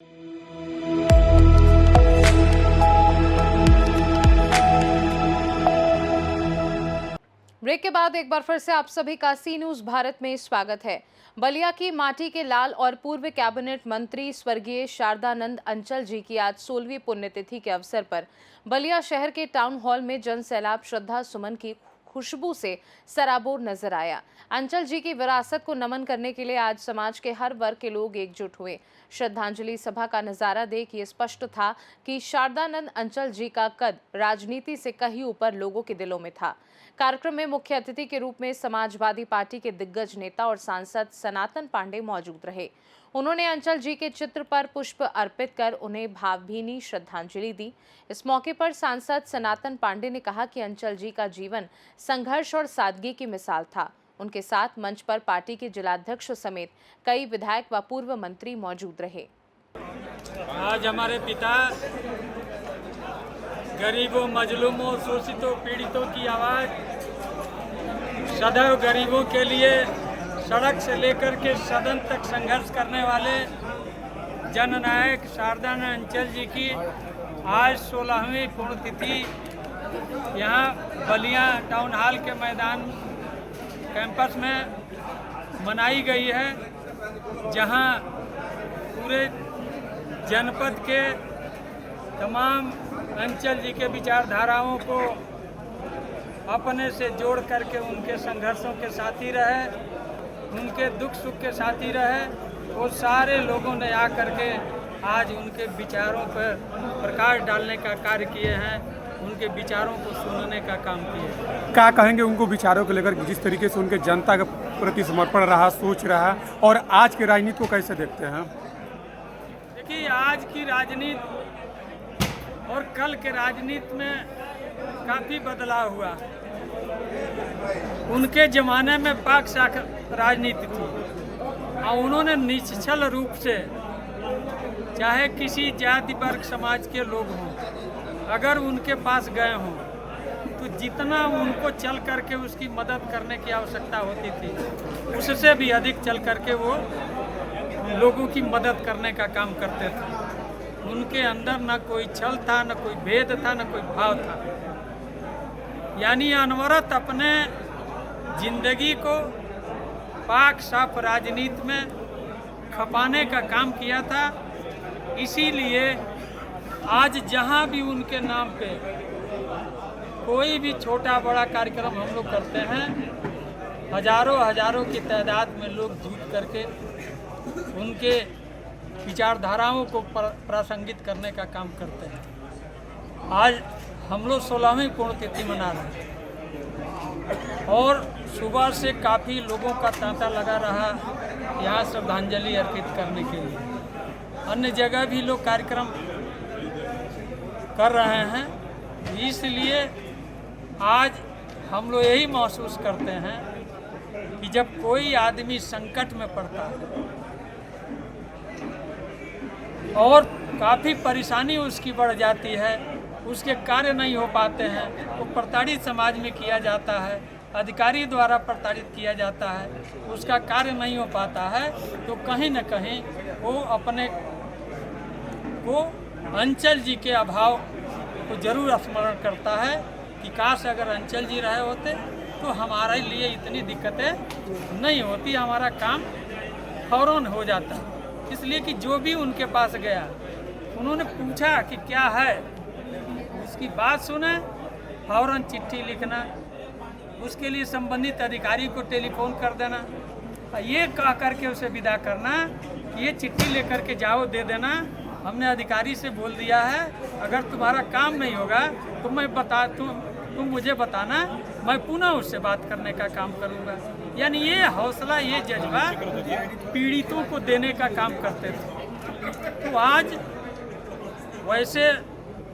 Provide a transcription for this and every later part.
Break के बाद एक बार फिर से आप सभी का सी न्यूज भारत में स्वागत है। बलिया की माटी के लाल और पूर्व कैबिनेट मंत्री स्वर्गीय शारदानंद अंचल जी की आज 16वीं पुण्यतिथि के अवसर पर बलिया शहर के टाउन हॉल में जन सैलाब श्रद्धा सुमन की खुशबू से सराबोर नजर आया। अंचल जी की विरासत को नमन करने के लिए आज समाज के हर वर्ग के लोग एकजुट हुए। श्रद्धांजलि सभा का नजारा देख ये स्पष्ट था कि शारदानंद अंचल जी का कद राजनीति से कहीं ऊपर लोगों के दिलों में था। कार्यक्रम में मुख्य अतिथि के रूप में समाजवादी पार्टी के दिग्गज नेता और सांसद सनातन पांडे मौजूद रहे। उन्होंने अंचल जी के चित्र पर पुष्प अर्पित कर उन्हें भावभीनी श्रद्धांजलि दी। इस मौके पर सांसद सनातन पांडे ने कहा कि अंचल जी का जीवन संघर्ष और सादगी की मिसाल था। उनके साथ मंच पर पार्टी के जिलाध्यक्ष समेत कई विधायक व पूर्व मंत्री मौजूद रहे। आज हमारे पिता गरीबों, मजलूमों, शोषितों, पीड़ितों की आवाज़ सदैव गरीबों के लिए सड़क से लेकर के सदन तक संघर्ष करने वाले जननायक शारदानंद अंचल जी की आज 16वीं पुण्यतिथि यहाँ बलिया टाउन हॉल के मैदान कैंपस में मनाई गई है, जहाँ पूरे जनपद के तमाम अंचल जी के विचारधाराओं को अपने से जोड़ करके उनके संघर्षों के साथी रहे, उनके दुख सुख के साथी रहे। वो सारे लोगों ने आकर के आज उनके विचारों पर प्रकाश डालने का कार्य किए हैं, उनके विचारों को सुनने का काम किए। क्या कहेंगे उनको विचारों को लेकर, जिस तरीके से उनके जनता के प्रति समर्पण रहा, सोच रहा, और आज के राजनीति को कैसे देखते हैं? देखिए, आज की राजनीति और कल के राजनीति में काफ़ी बदलाव हुआ। उनके ज़माने में पाक शाक राजनीति थी और उन्होंने निश्चल रूप से, चाहे किसी जाति वर्ग समाज के लोग हों, अगर उनके पास गए हों तो जितना उनको चल करके उसकी मदद करने की आवश्यकता होती थी, उससे भी अधिक चल करके वो लोगों की मदद करने का काम करते थे। उनके अंदर न कोई छल था, न कोई भेद था, न कोई भाव था। यानी अनवरत अपने जिंदगी को पाक साफ राजनीति में खपाने का काम किया था। इसीलिए आज जहां भी उनके नाम पे कोई भी छोटा बड़ा कार्यक्रम हम लोग करते हैं, हजारों की तादाद में लोग जुट करके उनके विचारधाराओं को प्रासंगित करने का काम करते हैं। आज हम लोग 16वीं पुण्यतिथि मना रहे हैं और सुबह से काफ़ी लोगों का तांता लगा रहा यहाँ श्रद्धांजलि अर्पित करने के लिए। अन्य जगह भी लोग कार्यक्रम कर रहे हैं। इसलिए आज हम लोग यही महसूस करते हैं कि जब कोई आदमी संकट में पड़ता है और काफ़ी परेशानी उसकी बढ़ जाती है, उसके कार्य नहीं हो पाते हैं, वो प्रताड़ित समाज में किया जाता है, अधिकारी द्वारा प्रताड़ित किया जाता है, उसका कार्य नहीं हो पाता है, तो कहीं न कहीं वो अपने को अंचल जी के अभाव को जरूर स्मरण करता है कि काश अगर अंचल जी रहे होते तो हमारे लिए इतनी दिक्कतें नहीं होती, हमारा काम फौरन हो जाता। इसलिए कि जो भी उनके पास गया उन्होंने पूछा कि क्या है, उसकी बात सुने, फौरन चिट्ठी लिखना, उसके लिए संबंधित अधिकारी को टेलीफोन कर देना, ये कह करके उसे विदा करना कि ये चिट्ठी लेकर के जाओ, दे देना, हमने अधिकारी से बोल दिया है, अगर तुम्हारा काम नहीं होगा तो मैं तुम मुझे बताना, मैं पुनः उससे बात करने का काम करूँगा। यानी ये हौसला, ये जज्बा पीड़ितों को देने का काम करते थे। तो आज वैसे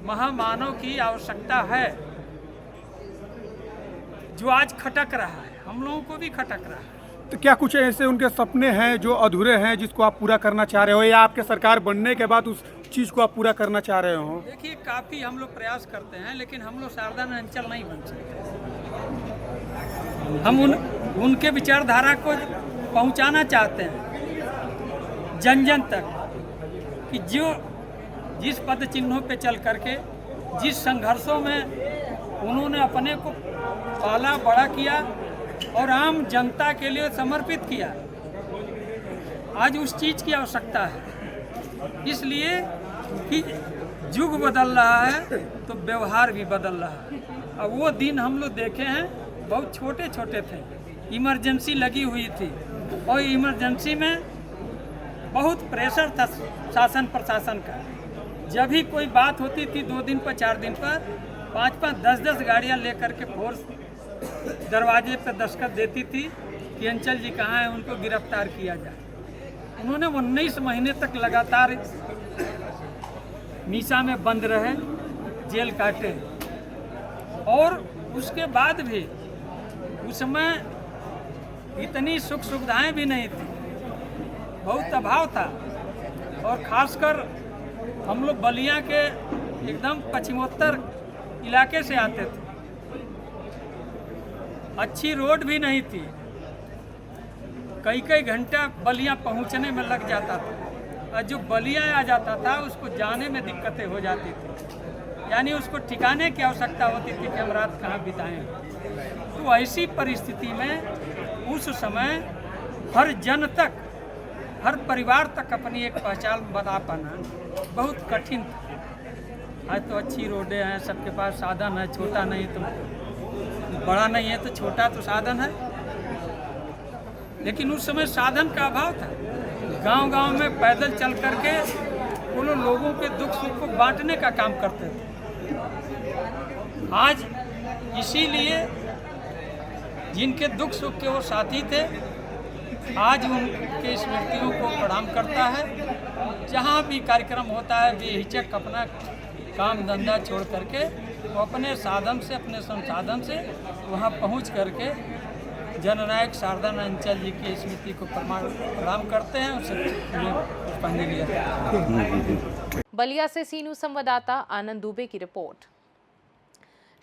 महामानव की आवश्यकता है जो आज खटक रहा है, हम लोगों को भी खटक रहा है। तो क्या कुछ ऐसे उनके सपने हैं जो अधूरे हैं, जिसको आप पूरा करना चाह रहे हो, या आपके सरकार बनने के बाद उस चीज़ को आप पूरा करना चाह रहे हो? देखिए, काफ़ी हम लोग प्रयास करते हैं, लेकिन हम लोग शारदानंद अंचल नहीं बन सकते। हम उनके विचारधारा को पहुंचाना चाहते हैं जन जन तक, कि जिस पद चिन्हों पे चल करके जिस संघर्षों में उन्होंने अपने को पाला बड़ा किया और आम जनता के लिए समर्पित किया, आज उस चीज़ की आवश्यकता है। इसलिए कि युग बदल रहा है तो व्यवहार भी बदल रहा है। अब वो दिन हम लोग देखे हैं, बहुत छोटे छोटे थे, इमरजेंसी लगी हुई थी और इमरजेंसी में बहुत प्रेशर था शासन प्रशासन का। जब भी कोई बात होती थी 2 दिन पर 4 दिन पर 5-5 10-10 गाड़ियां लेकर के फोर्स दरवाजे पर दस्तखत देती थी कि अंचल जी कहाँ हैं, उनको गिरफ्तार किया जाए। उन्होंने 19 महीने तक लगातार मीसा में बंद रहे, जेल काटे और उसके बाद भी उस समय इतनी सुख सुविधाएं भी नहीं थी, बहुत अभाव था। और खासकर हम लोग बलिया के एकदम पश्चिमोत्तर इलाके से आते थे, अच्छी रोड भी नहीं थी, कई घंटा बलिया पहुंचने में लग जाता था और जो बलिया आ जाता था उसको जाने में दिक्कतें हो जाती थी, यानी उसको ठिकाने की आवश्यकता होती थी कि हम रात कहाँ बिताएं। तो ऐसी परिस्थिति में उस समय हर जन तक, हर परिवार तक अपनी एक पहचान बना पाना बहुत कठिन था। आज तो अच्छी रोडें हैं, सबके पास साधन है, छोटा नहीं तो बड़ा नहीं है तो छोटा तो साधन है, लेकिन उस समय साधन का अभाव था। गांव-गांव में पैदल चल करके वो लोगों के दुख सुख को बांटने का काम करते थे। आज इसीलिए जिनके दुख सुख के वो साथी थे, आज उनके स्मृतियों को प्रणाम करता है। जहाँ भी कार्यक्रम होता है बेहिचक अपना काम धंधा छोड़ करके वो अपने साधन से, अपने संसाधन से वहाँ पहुँच करके जननायक शारदानंद अंचल जी की स्मृति को प्रणाम करते हैं, उसे पुष्पांजलि देते हैं। बलिया से सीनू संवाददाता आनंद दुबे की रिपोर्ट।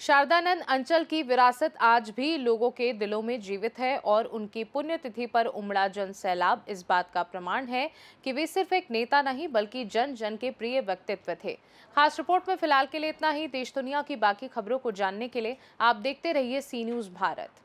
शारदानंद अंचल की विरासत आज भी लोगों के दिलों में जीवित है और उनकी पुण्यतिथि पर उमड़ा जन सैलाब इस बात का प्रमाण है कि वे सिर्फ एक नेता नहीं बल्कि जन जन के प्रिय व्यक्तित्व थे। खास रिपोर्ट में फिलहाल के लिए इतना ही। देश दुनिया की बाकी खबरों को जानने के लिए आप देखते रहिए सी न्यूज़ भारत।